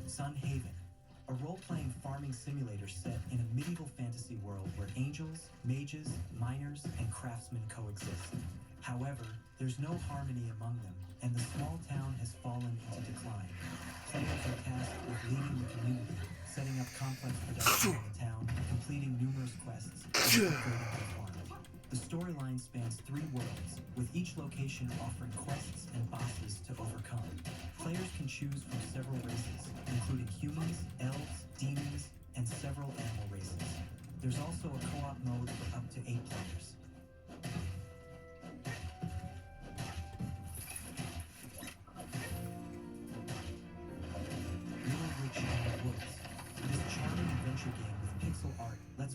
Sun Haven, a role-playing farming simulator set in a medieval fantasy world where angels, mages, miners, and craftsmen coexist. However, there's no harmony among them, and the small town has fallen into decline. Players are tasked with leading the community, setting up complex production in the town, completing numerous quests, and upgrading their farm. The storyline spans 3 worlds, with each location offering quests and bosses to overcome. Players can choose from several races, including humans, elves, demons, and several animal races. There's also a co-op mode for up to 8 players.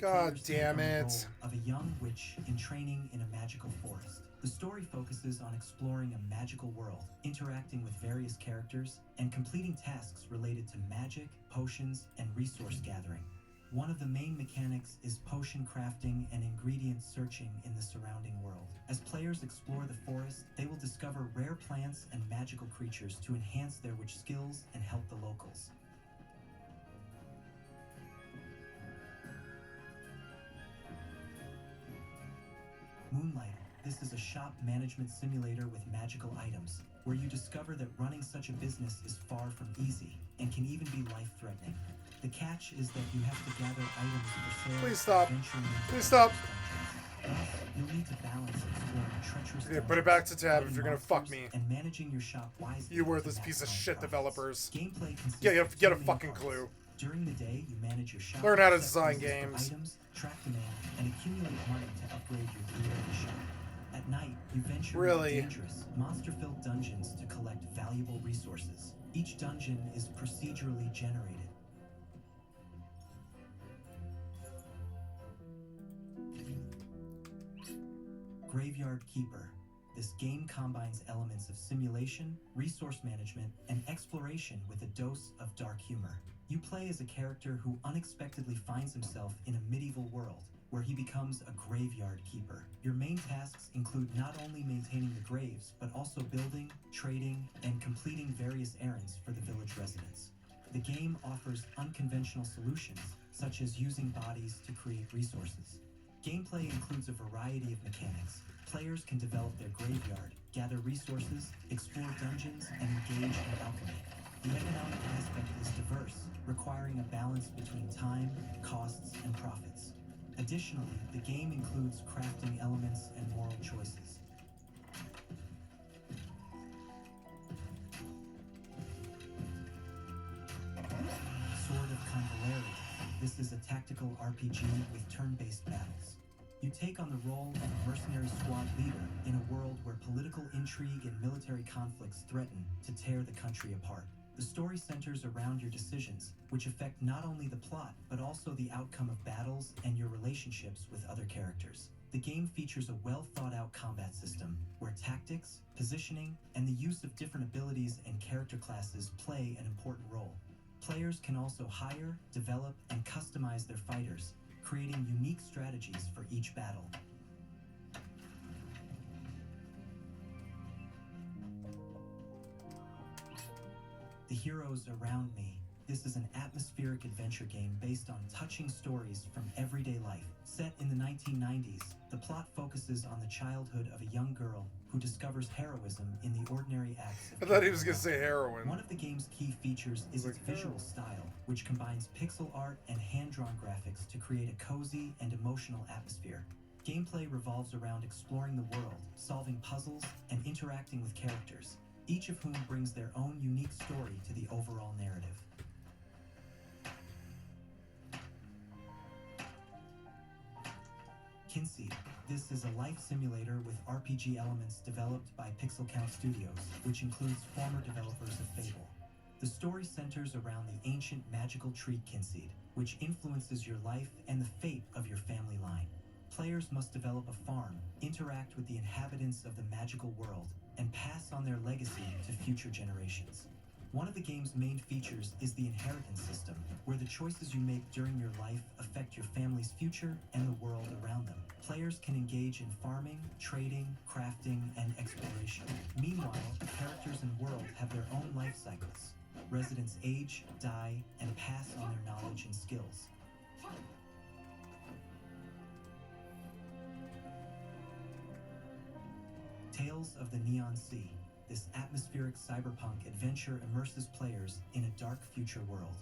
God damn it. Of a young witch in training in a magical forest. The story focuses on exploring a magical world, interacting with various characters, and completing tasks related to magic, potions, and resource gathering. One of the main mechanics is potion crafting and ingredient searching in the surrounding world. As players explore the forest, they will discover rare plants and magical creatures to enhance their witch skills and help the locals. Moonlighter. This is a shop management simulator with magical items, where you discover that running such a business is far from easy, and can even be life-threatening. The catch is that you have to gather items for sale. Please stop. Please stop. Thus, you'll need to balance exploring treacherous Yeah, put it back to tab if you're gonna fuck me. And managing your shop wisely. You worthless piece of shit developers. Gameplay consists Yeah, of get a 2 main fucking parts. clue. During the day, you manage your shop. Learn how to set design prices for games. Items, track demand, and accumulate money to upgrade your gear and shop. At night, you venture Really? into dangerous, monster-filled dungeons to collect valuable resources. Each dungeon is procedurally generated. Graveyard Keeper. This game combines elements of simulation, resource management, and exploration with a dose of dark humor. You play as a character who unexpectedly finds himself in a medieval world, where he becomes a graveyard keeper. Your main tasks include not only maintaining the graves, but also building, trading, and completing various errands for the village residents. The game offers unconventional solutions, such as using bodies to create resources. Gameplay includes a variety of mechanics. Players can develop their graveyard, gather resources, explore dungeons, and engage in alchemy. The economic aspect is diverse, requiring a balance between time, costs, and profits. Additionally, the game includes crafting elements and moral choices. Sword of Alldayerrydaybaby. This is a tactical RPG with turn-based battles. You take on the role of a mercenary squad leader in a world where political intrigue and military conflicts threaten to tear the country apart. The story centers around your decisions, which affect not only the plot, but also the outcome of battles and your relationships with other characters. The game features a well-thought-out combat system, where tactics, positioning, and the use of different abilities and character classes play an important role. Players can also hire, develop, and customize their fighters, creating unique strategies for each battle. The Heroes Around Me. This is an atmospheric adventure game based on touching stories from everyday life. Set in the 1990s, the plot focuses on the childhood of a young girl who discovers heroism in the ordinary acts of I thought he was people gonna say heroin. One of the game's key features is Like its visual style, which combines pixel art and hand-drawn graphics to create a cozy and emotional atmosphere. Gameplay revolves around exploring the world, solving puzzles, and interacting with characters, each of whom brings their own unique story to the overall narrative. Kinseed. This is a life simulator with RPG elements developed by Pixel Count Studios, which includes former developers of Fable. The story centers around the ancient magical tree Kinseed, which influences your life and the fate of your family line. Players must develop a farm, interact with the inhabitants of the magical world, and pass on their legacy to future generations. One of the game's main features is the inheritance system, where the choices you make during your life affect your family's future and the world around them. Players can engage in farming, trading, crafting, and exploration. Meanwhile, the characters and world have their own life cycles. Residents age, die, and pass on their knowledge and skills. Tales of the Neon Sea. This atmospheric cyberpunk adventure immerses players in a dark future world.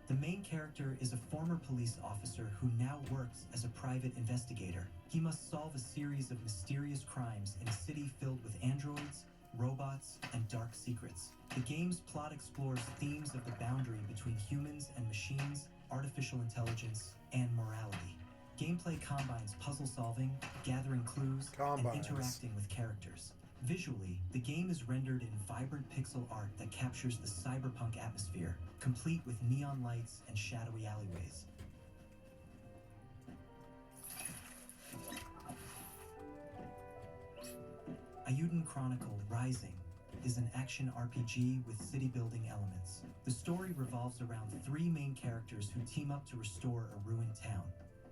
The main character is a former police officer who now works as a private investigator. He must solve a series of mysterious crimes in a city filled with androids, robots, and dark secrets. The game's plot explores themes of the boundary between humans and machines, artificial intelligence, and morality. Gameplay combines puzzle solving, gathering clues, and interacting with characters. Visually, the game is rendered in vibrant pixel art that captures the cyberpunk atmosphere, complete with neon lights and shadowy alleyways. Ayuden Chronicle Rising is an action RPG with city-building elements. The story revolves around three main characters who team up to restore a ruined town.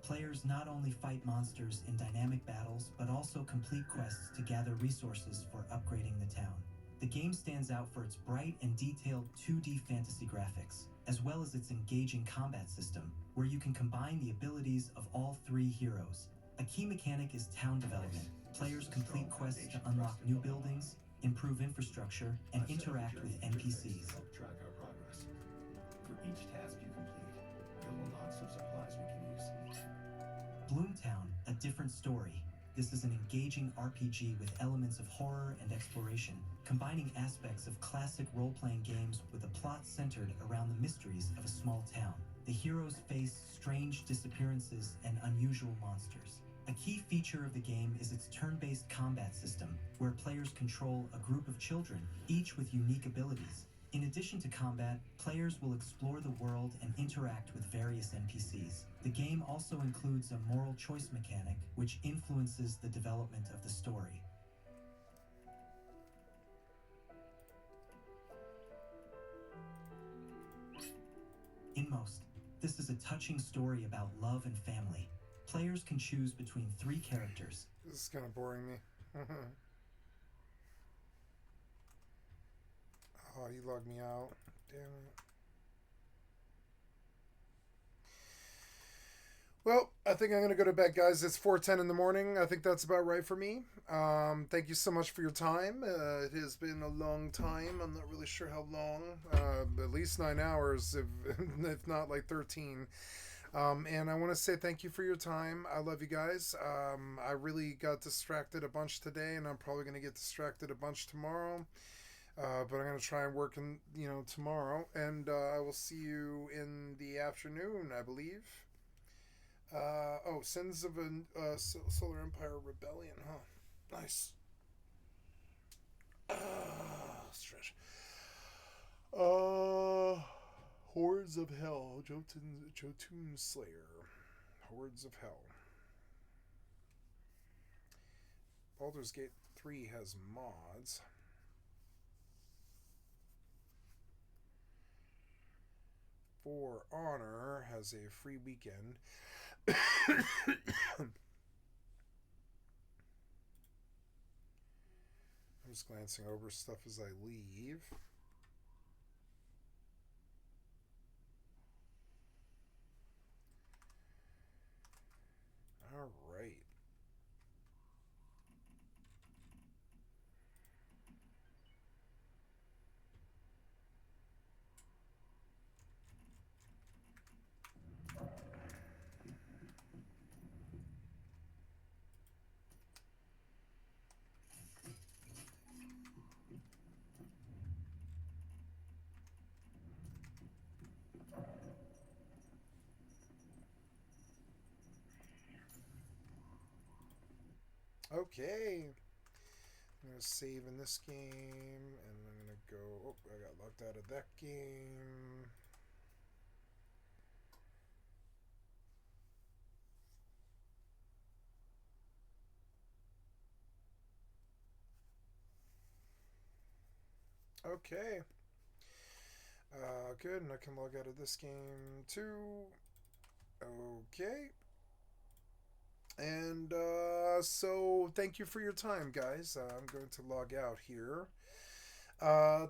Players not only fight monsters in dynamic battles, but also complete quests to gather resources for upgrading the town. The game stands out for its bright and detailed 2D fantasy graphics, as well as its engaging combat system, where you can combine the abilities of all three heroes. A key mechanic is town development. Players complete quests to unlock new buildings, improve infrastructure, and interact with NPCs. Help track our progress. For each task you complete, you'll unlock some supplies we can use. Bloomtown, A Different Story. This is an engaging RPG with elements of horror and exploration, combining aspects of classic role-playing games with a plot centered around the mysteries of a small town. The heroes face strange disappearances and unusual monsters. A key feature of the game is its turn-based combat system, where players control a group of children, each with unique abilities. In addition to combat, players will explore the world and interact with various NPCs. The game also includes a moral choice mechanic, which influences the development of the story. Inmost. This is a touching story about love and family. Players can choose between three characters. This is kind of boring me. Oh, you logged me out. Damn it. Well, I think I'm going to go to bed, guys. It's 4:10 in the morning. I think that's about right for me. Thank you so much for your time. It has been a long time. I'm not really sure how long. At least 9 hours, if not like 13. And I want to say thank you for your time. I love you guys. I really got distracted a bunch today, and I'm probably going to get distracted a bunch tomorrow. But I'm going to try and work tomorrow. And I will see you in the afternoon, I believe. Sins of a Solar Empire Rebellion, huh? Nice. Stretch. Hordes of Hell, Jotun Slayer. Hordes of Hell. Baldur's Gate 3 has mods. For Honor has a free weekend. I'm just glancing over stuff as I leave. All right. Okay. I'm going to save in this game, and I'm going to go... Oh, I got locked out of that game. Okay. Good, and I can log out of this game, too. Okay. And so thank you for your time, guys. I'm going to log out here.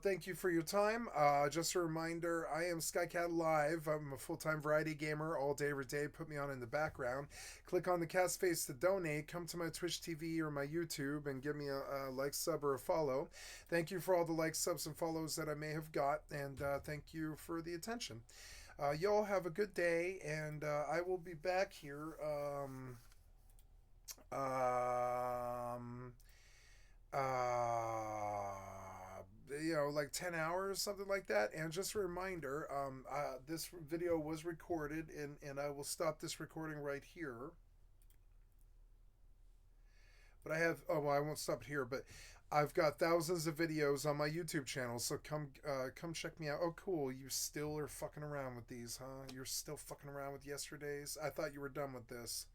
Thank you for your time. Just a reminder, I am Skycatlive. I'm a full-time variety gamer, all day, every day. Put me on in the background. Click on the cat's face to donate. Come to my Twitch TV or my YouTube and give me a like, sub, or a follow. Thank you for all the likes, subs, and follows that I may have got, and thank you for the attention. Y'all have a good day, and I will be back here. Like 10 hours, something like that. And just a reminder, this video was recorded, and I will stop this recording right here. But I have, I won't stop it here, but I've got thousands of videos on my YouTube channel, so come check me out. Oh, cool, you still are fucking around with these, huh? You're still fucking around with yesterday's? I thought you were done with this.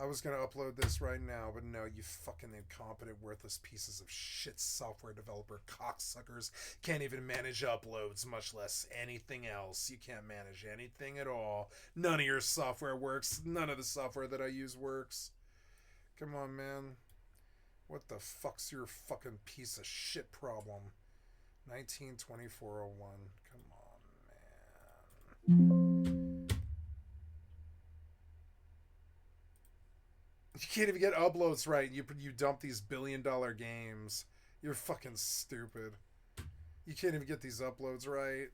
I was going to upload this right now, but no, you fucking incompetent, worthless pieces of shit software developer cocksuckers can't even manage uploads, much less anything else. You can't manage anything at all. None of your software works. None of the software that I use works. Come on, man. What the fuck's your fucking piece of shit problem? 192401. Come on, man. You can't even get uploads right. You dump these billion-dollar games. You're fucking stupid. You can't even get these uploads right.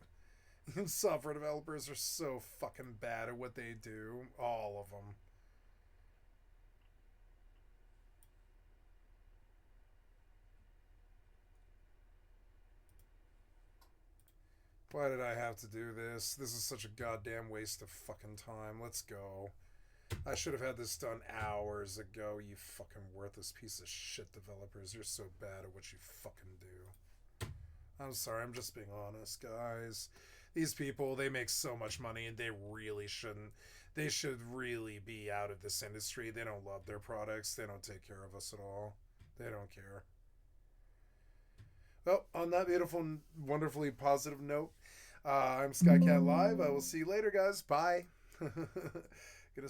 Software developers are so fucking bad at what they do. All of them. Why did I have to do this? This is such a goddamn waste of fucking time. Let's go. I should have had this done hours ago, you fucking worthless piece of shit developers. You're so bad at what you fucking do. I'm sorry, I'm just being honest, guys. These people, they make so much money, and they really shouldn't. They should really be out of this industry. They don't love their products. They don't take care of us at all. They don't care. Well, on that beautiful, wonderfully positive note, I'm Skycatlive. I will see you later, guys. Bye. Gonna